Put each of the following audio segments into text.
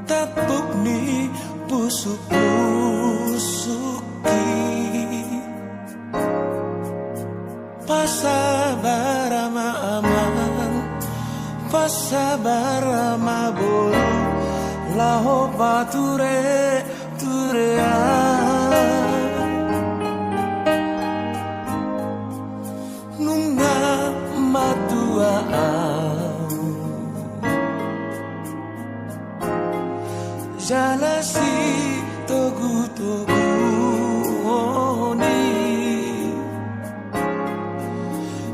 Tapuk ni pusuk-pusuki Pasabarama aman Pasabarama bolu Laho pature turea Nunga matua Jalasi togu-togu oni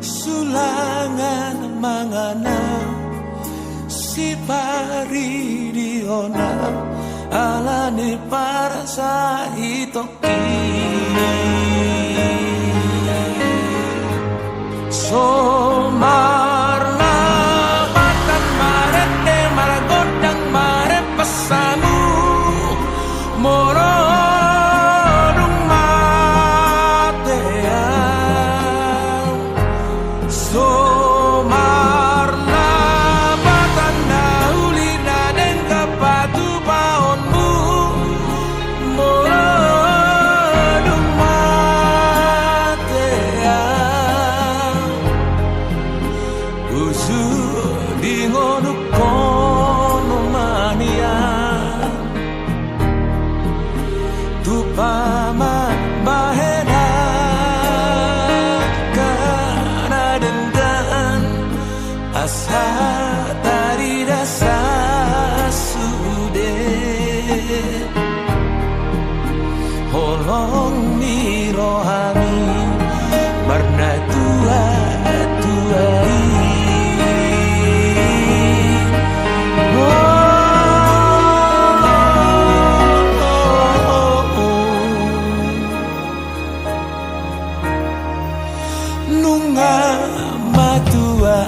Sulangan mangana Si pari diona Alane parasa itoki Somarna batang marete maragodang mare pesamu Morodung matean Somarna batanda ulina den kapatu paonmu Morodung matean Usu di ngono kono mania Paman bahena karena dendam asa dari dasar sude holong ni rohani warna tua tuai Nunga matua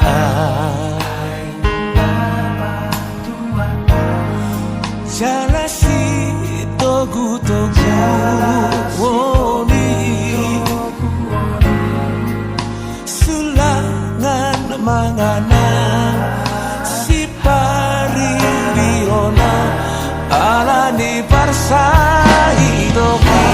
Jalasi togu-togu woni Sulangan mangana Si pari diona Alani parsa hidoki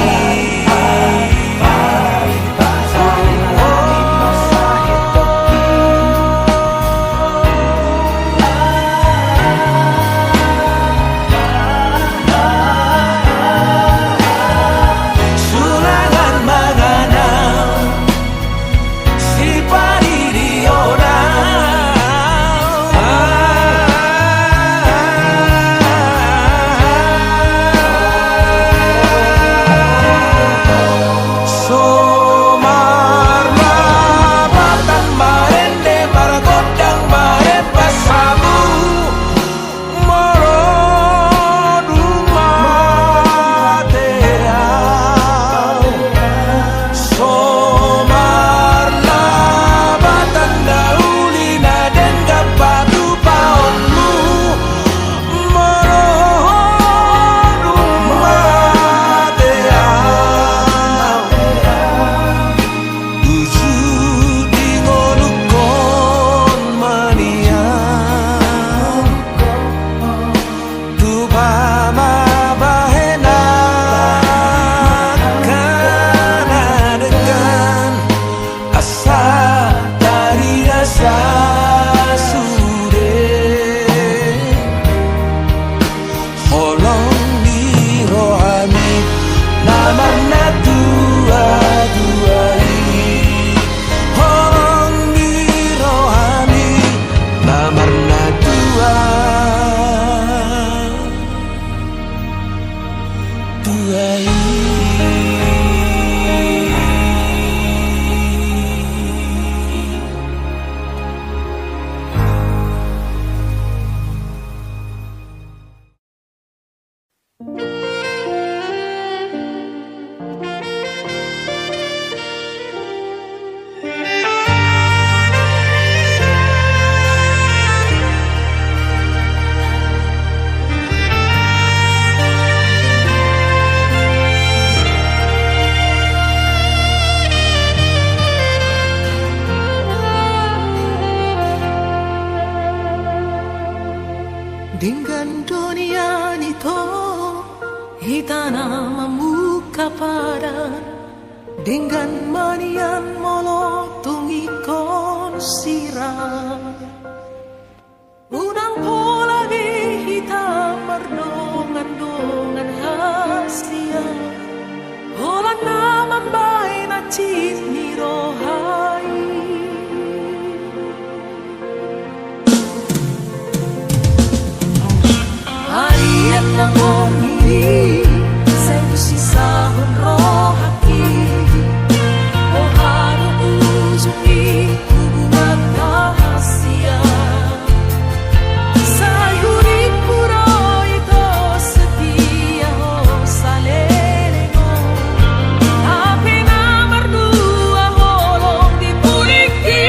dengan dunia itu hitana memuka padan dengan manian molotong ikon sirah unang pola di hitam merdongan-dongan hasia holan naman bay na cip ni rohai harian ng ormiri sa sisahon rohaki o haro usuki hubungan rahasia sa yurik puro ito setia o salelego tapi na berdua holong dipuriki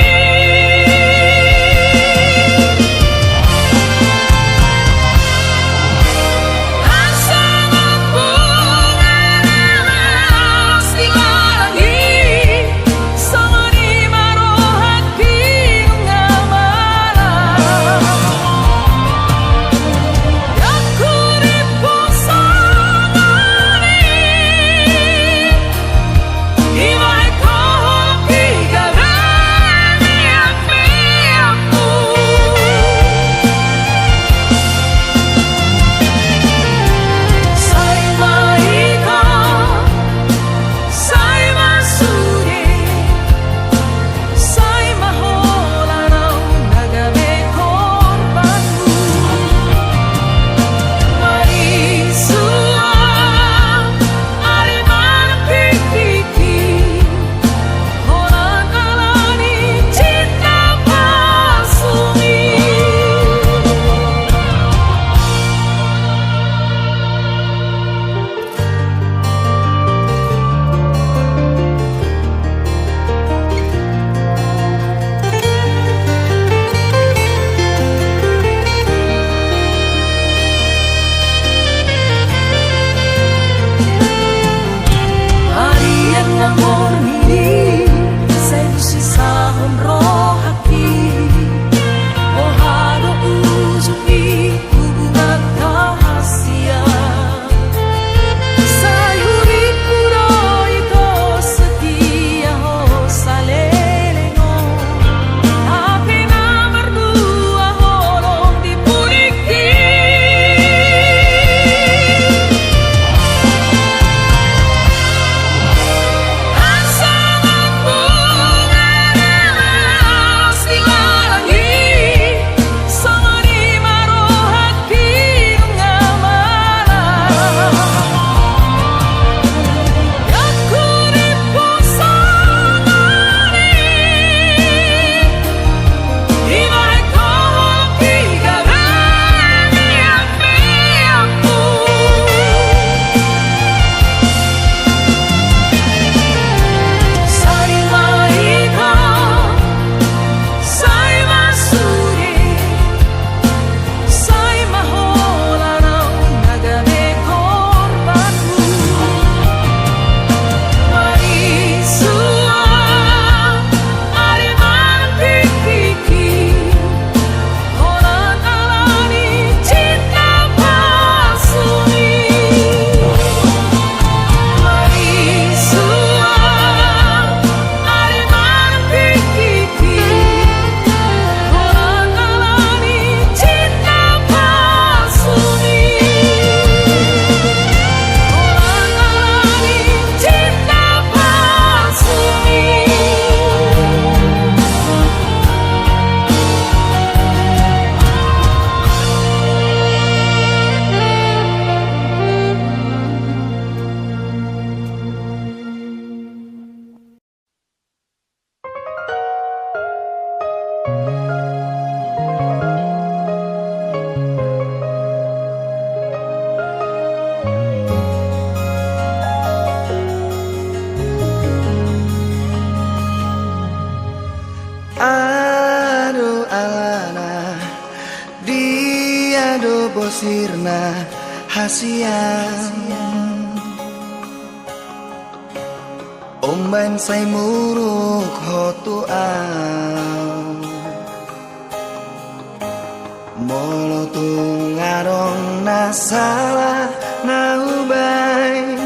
sirna hasian Omban say muruk hotu au Molo tungarong na salah na ubay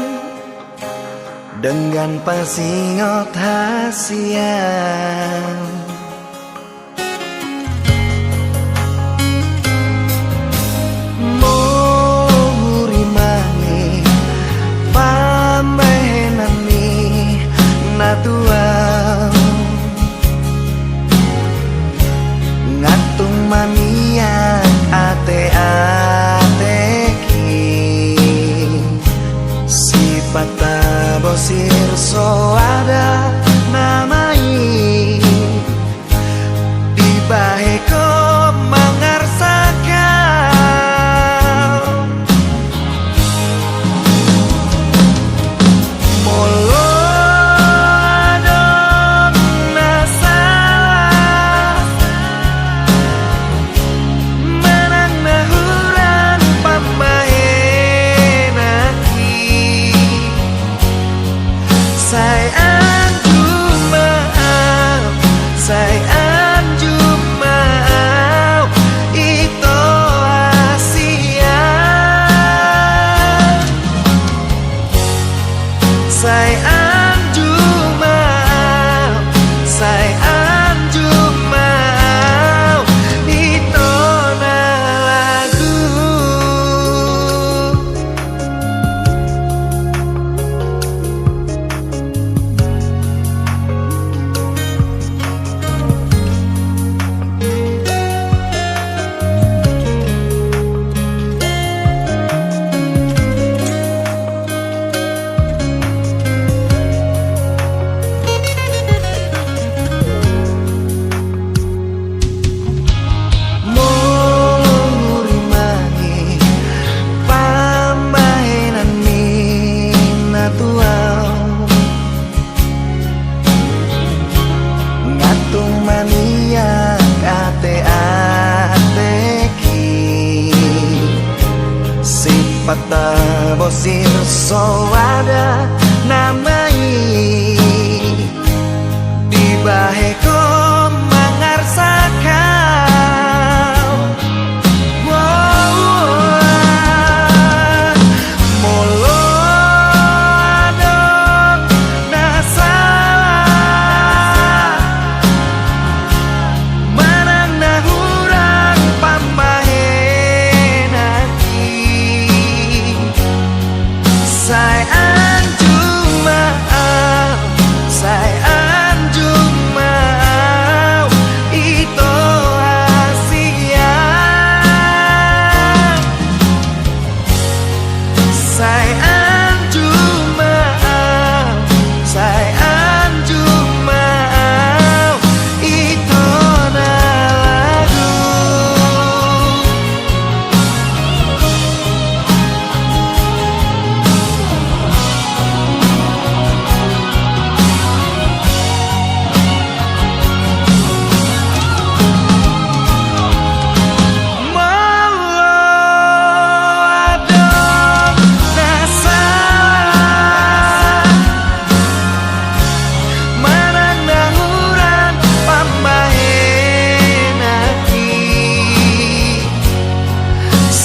dengan pasingot hasian. Muri mangi pambenani natuang ngatung mamian ate-ateki sipata bosir so ada namai di baheko mangarsakan molo adon nasalah menang nahuran pamahenaki sayang jumaaf itu Asia sayang jumaaf itu na lagu. Muri mangi pambahenan minatuang ngatung maniak ate-ateki sipata bosir so ada namai di baheko mangarsakan molo adon nasalah manang nahuran pambahenaki sayang jumaaf itu Asia sayang jumaaf itu na lagu.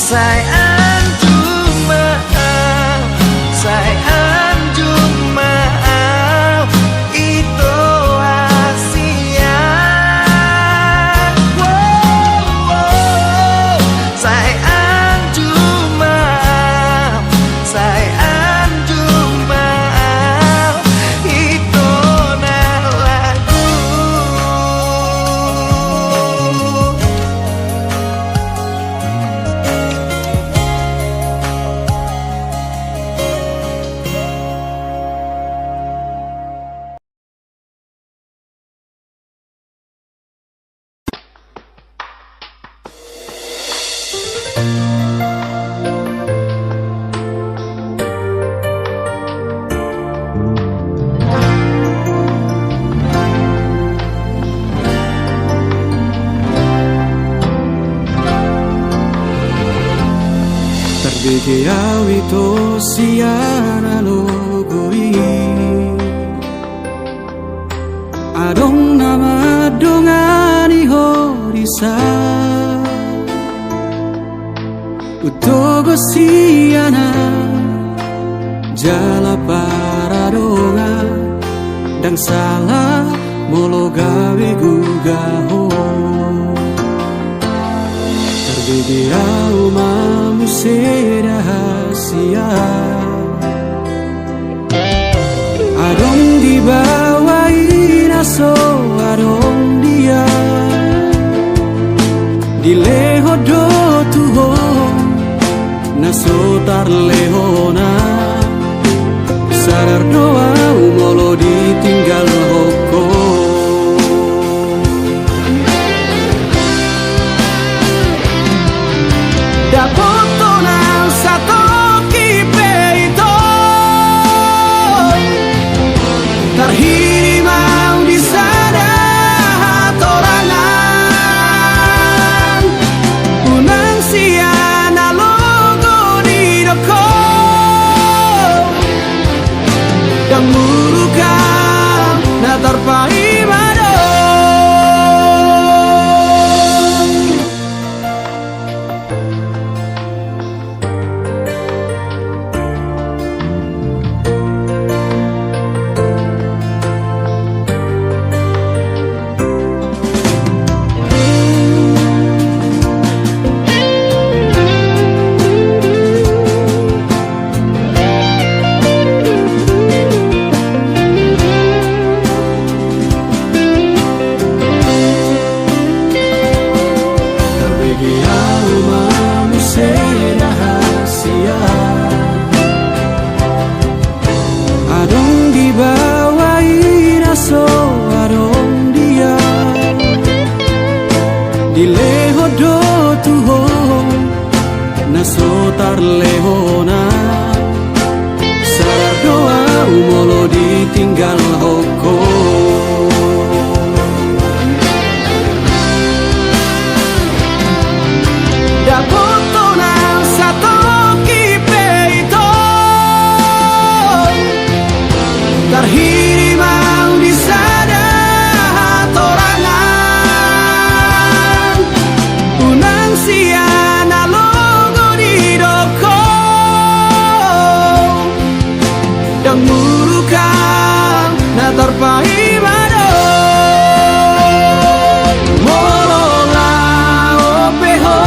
Sayang jumaaf itu Asia sayang jumaaf itu na lagu. Terbigi awito siana logoi adong nama dongani horisa Utogo siana jala paradonga dang salah molo gawe gugaho terbede au mamu rahasia adong dibawain aso adong dia dileho do tuho naso tar lehona sadar doa molo ditinggal hoko dapoto na sato kipeito terhiri mau di sana hatorangan unang siana logo di doko dan murukam na terpai nasotar lehona sadar doa molo ditinggal hoko dapoto na sato kipeito terhiri mau di sana hatorangan unang siana dan murukam na terpai mado molola opeho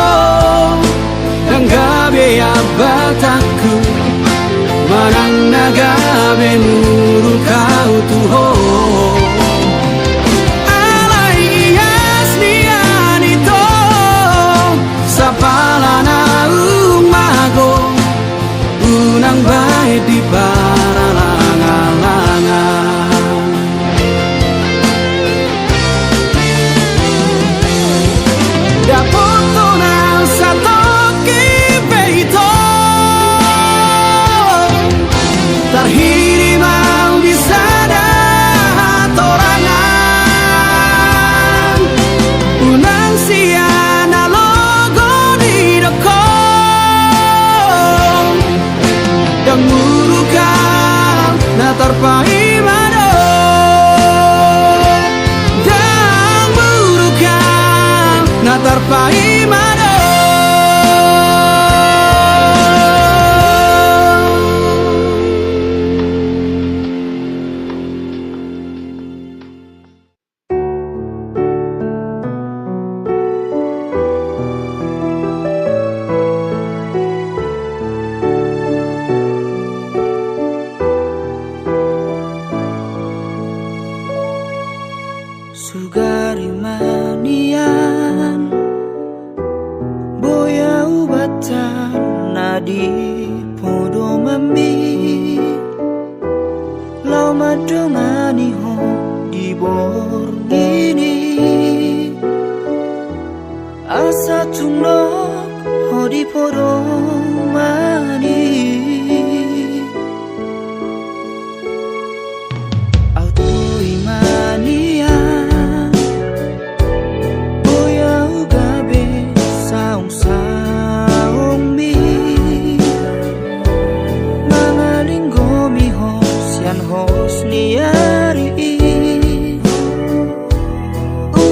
dan gabe abataku marang nagabe murukau tuho alai asnianito sapalana umago unang baik di dapoto na sato kipeito terhiri mau di sana hatorangan unang siana logo di doko dan murukam na terpai mado dan murukam na terpai mado sugari manian boya ubatan nadi podo mami lau madumani ho di borgini asa tunok ho di podo mani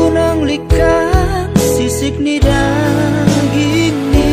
unang likan sisik ni daging ni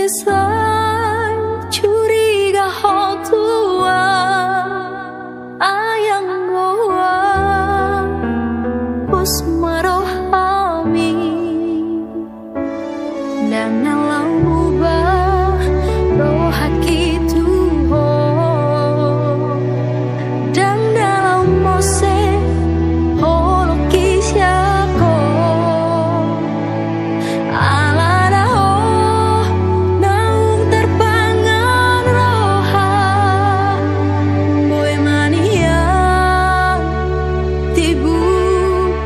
kisah curiga ho tua ayang goa us marohami dan nalau mubah rohaki tuho dan dalam mose holo kisyako alada ho naung terpangan roha boy mania tibu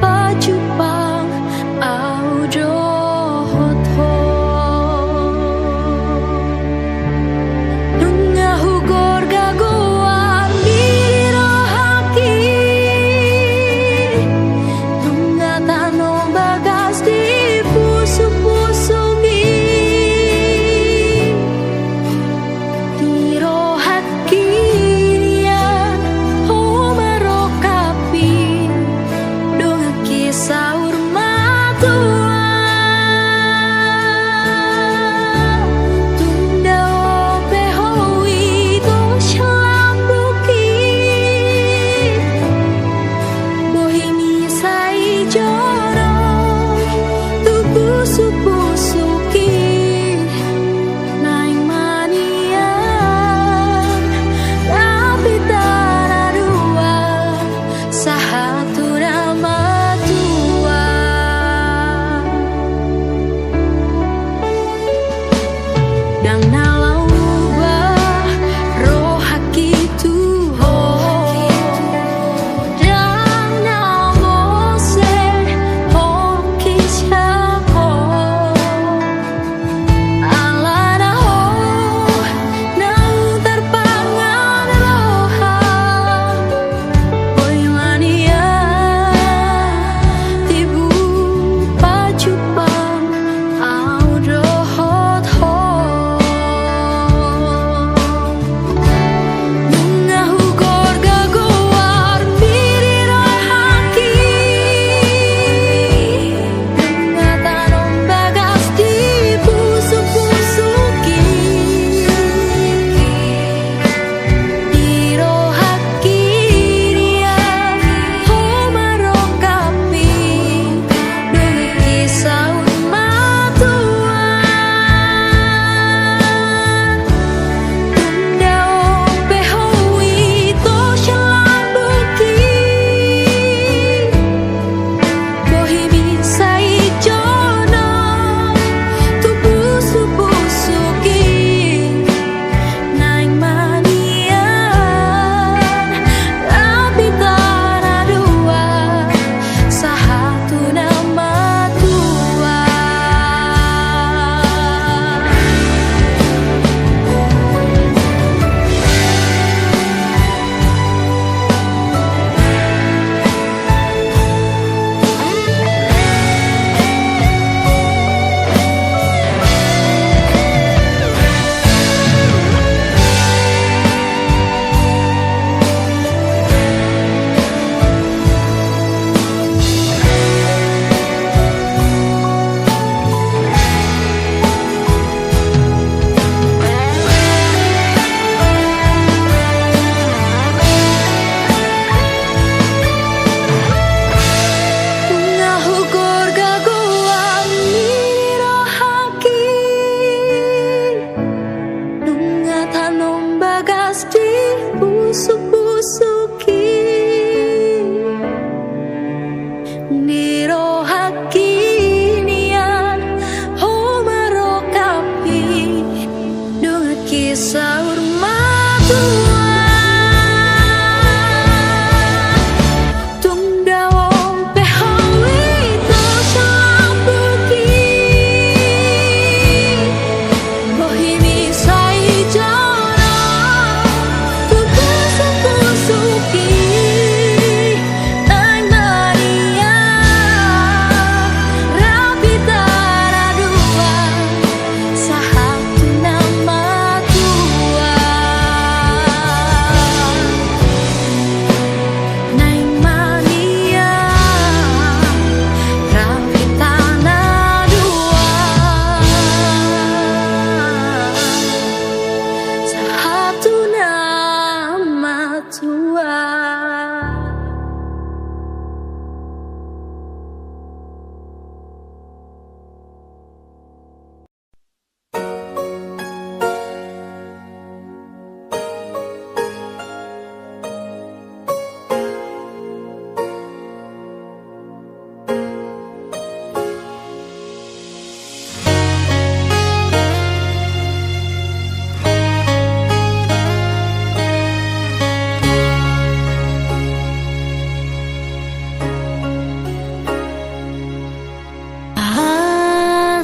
pajupang au johot ho nunga hugor gagoar diri rohaki nunga tano bagas di pusu-pusugi di rohaki nian ho marokapi donga kisah urmatua tunda ope hoi to shalambuki bohimi sai joro tu pusu-pusuki naing manian tapi tanah dua sahatu nama tua dan nalau ubah rohaki tuho dan namose ho kisyako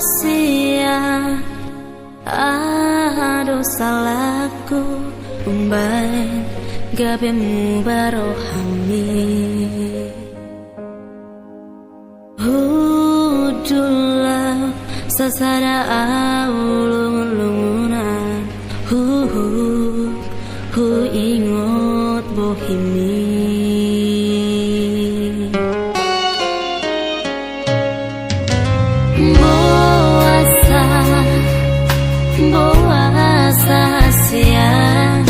sia aduh salahku umbai gabemu barohami hudulah sasada ulung-ulungunan hu ingot bohimi Boasa siang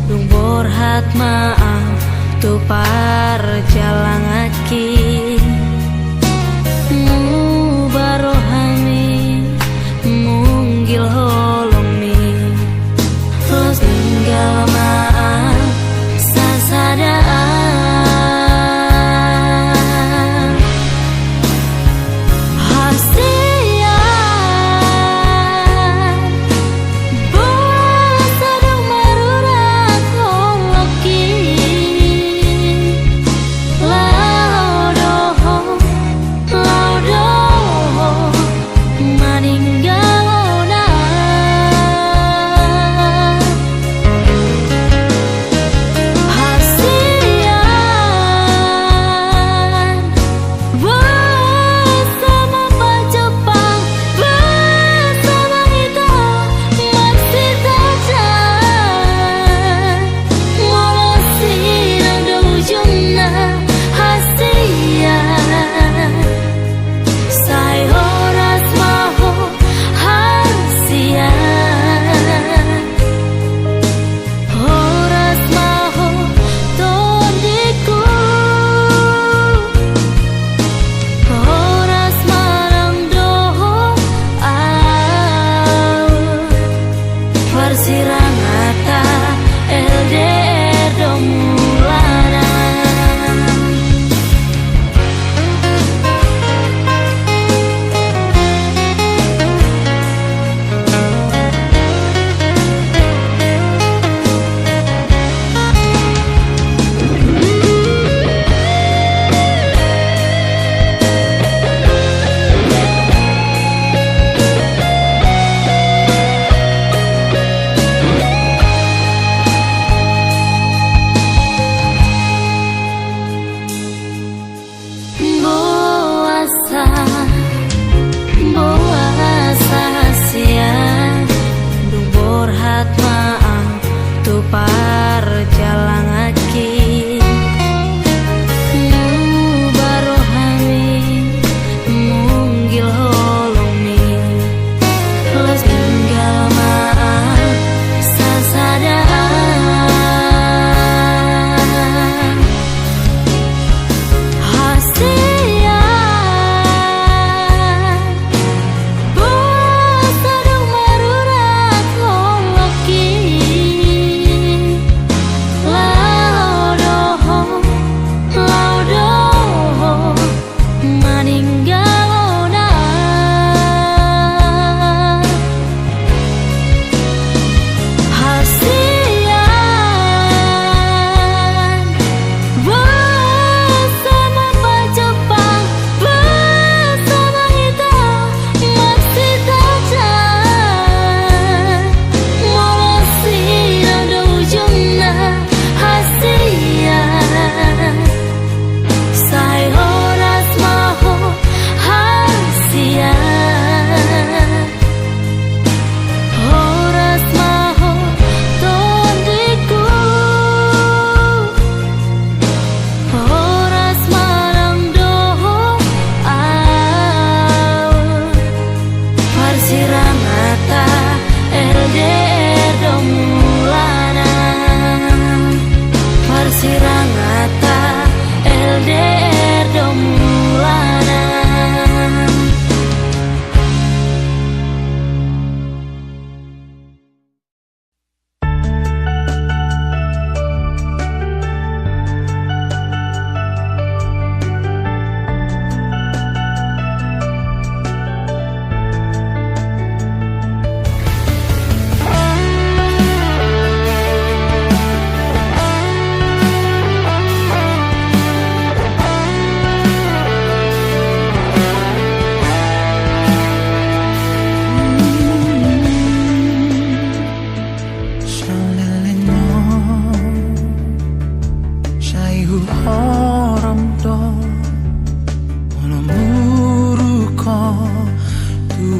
Dung borhat maaf Tu parjalang aki Mubarohami Munggil holomi Ros tinggal maaf Sasadaan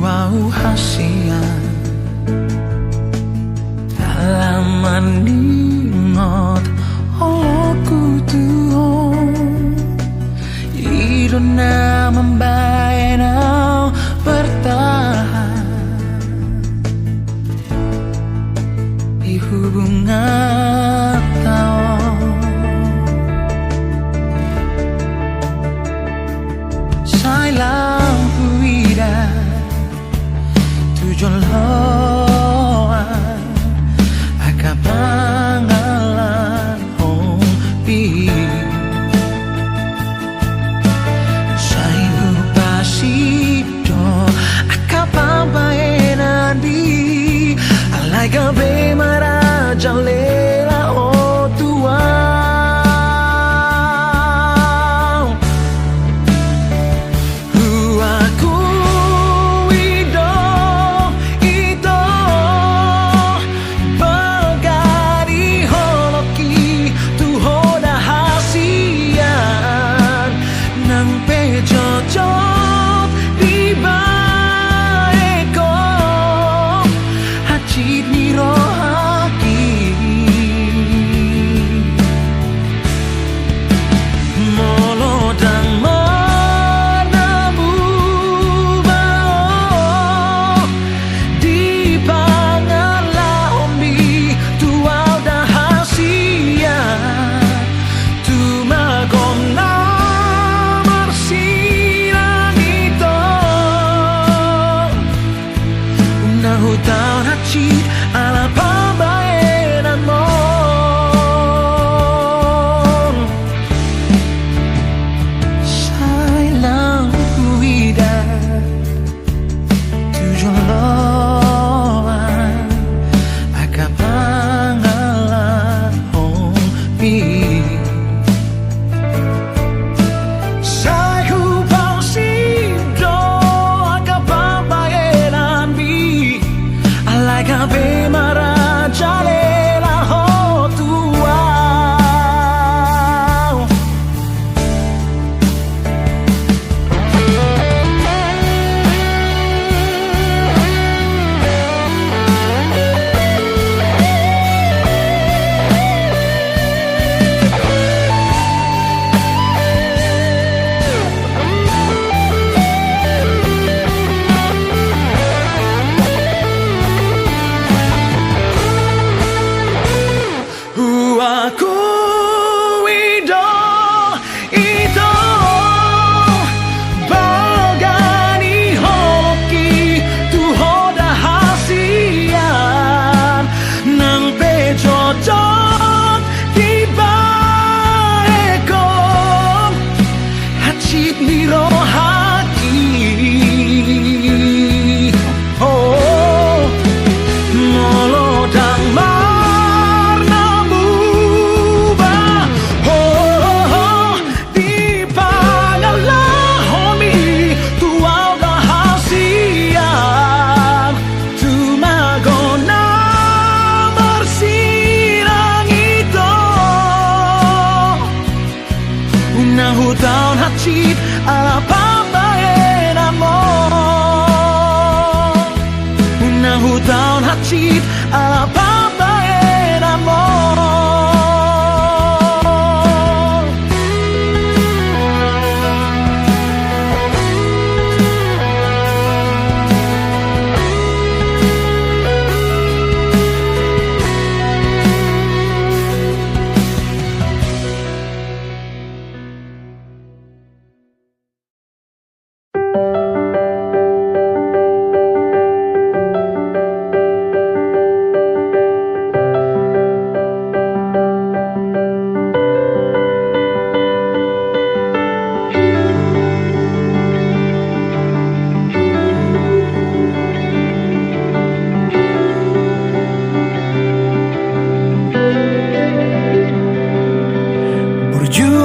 Wow hasian dalam mandingot aku tuh irona membayar bertahan di hubungan tao sai lampu ida tujuan loan akapangalan hompi sai upasido akapampaenan di alai gabe maraja lela o tua tahun haci ala pambaenan mon sailang kuida tujuan loan akapangalan hompi gabe maraja lela ho tua aku itu bagani hoki tu hoda hasian nang pejojot di baekon hacit niro hati oh molodang tahun hacit ala pambaenan mon unahu tahun hacit ala pambaenan mon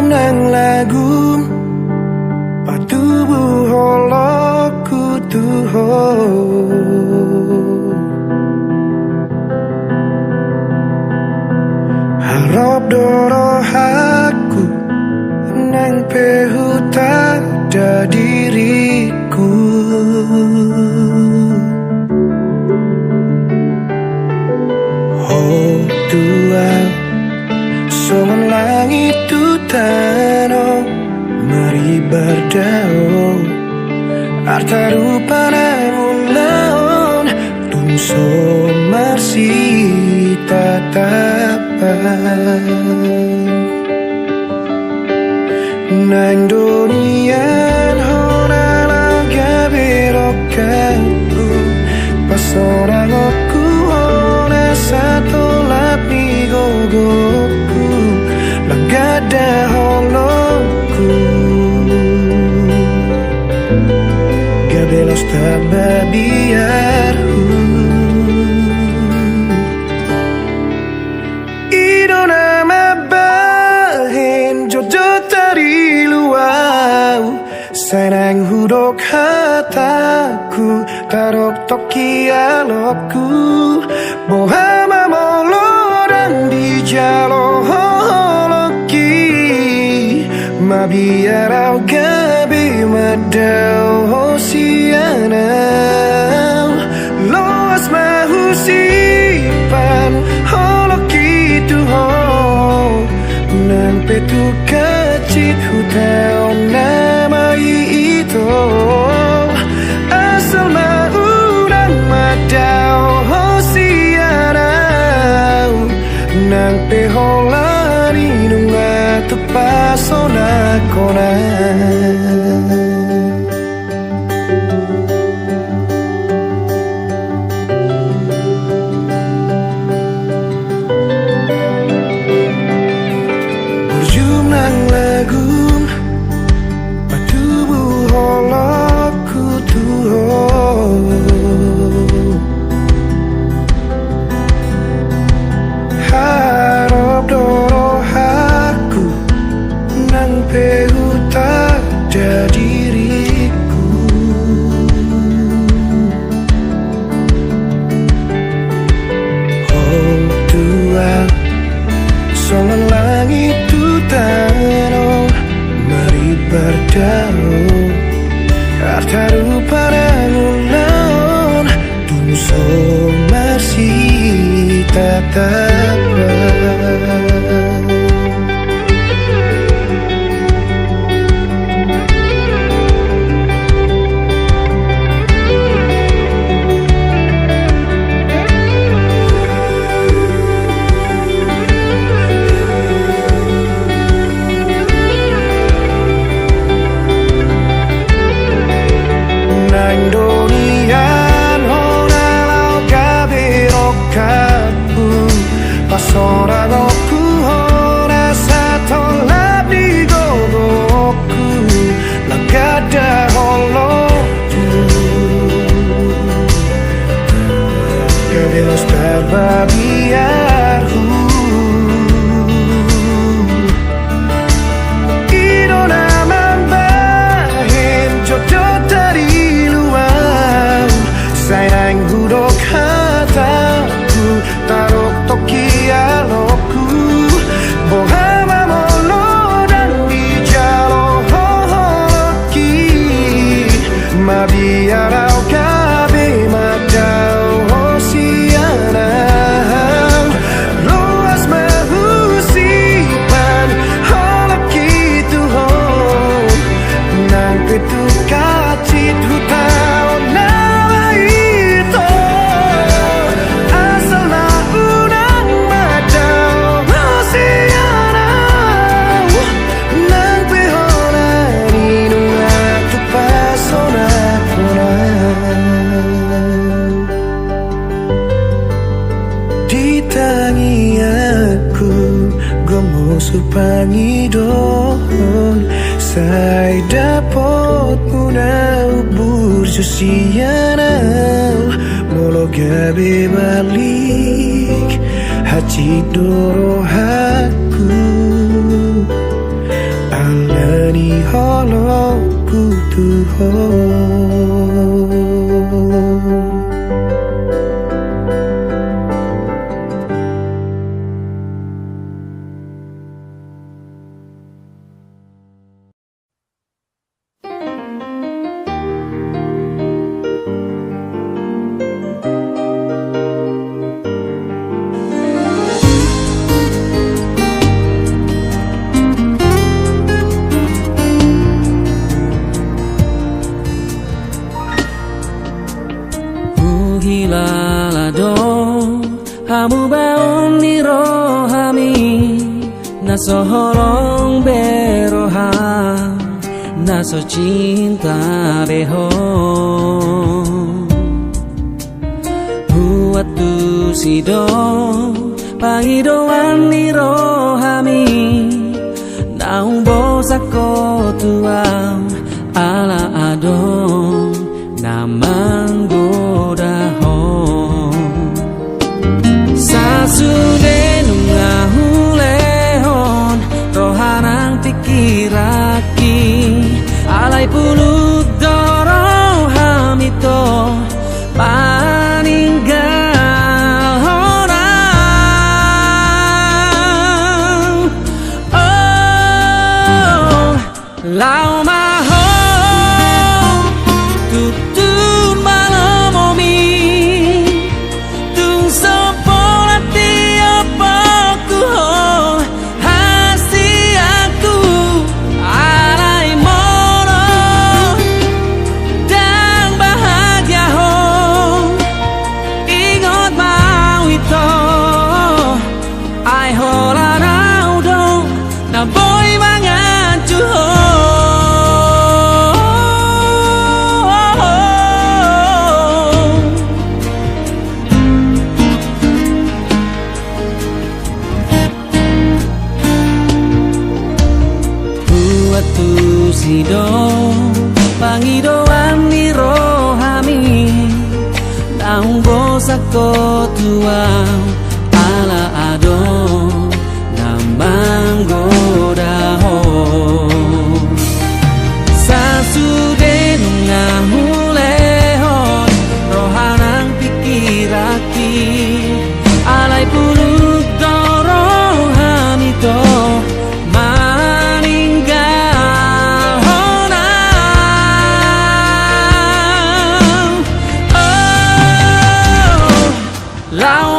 nang lagu patubu holoku tuho harap doro aku nang pehuta da diriku harta rupa namun tumso marsi tatapan nang dunian hona laga berokaku pas orang aku hona satu lapi gogoku laga daholku gabelos tababiarku idona mabahin jodoh tari luau senang hudok hataku tarok toki alokku bohama molo dan di jalo holoki mabiarau gabi madau hosianau loas mahusipan holoki tuho nang petu kacit hutau nama itu asal maunang madau hosianau nang peholani nunga tepasona kona harta rupa namun tumso marsi tatapan Seorang aku hona satu labdi gogoku lagada holoku gabelos terbabiarku idona mambahin jodoh dari luar sayang hudok hataku tarok toki alokku bohama molo dan di jalo holoki mabiarau kabe madau hosianau luas mahusipan holoki tuho nang petu kacit hutau nawa itu supangi dohon sai dapot munau burjusianau molo gabe balik haji doro haku alani holoku tuhon hilalado hamu baon ni rohami naso holong beroha naso cinta beho buat tu sido pangidoan ni rohami naung bosako tuam ala adon namang godahon sasude nungahulehon rohanang pikiraki alai pulut dorong hamito paninggal orang oh lau maho tutun malamomi tung sopola tiap aku hasi aku alai mono dan bahagia ho ingot mau itu ai hola nau dong na boy mangan cuho tu sido pangidoan ni rohami naung bosako tuang ala adon namang godahon sasude nungahulehon rohanang pikiraki alai pulut dorong hamito Lao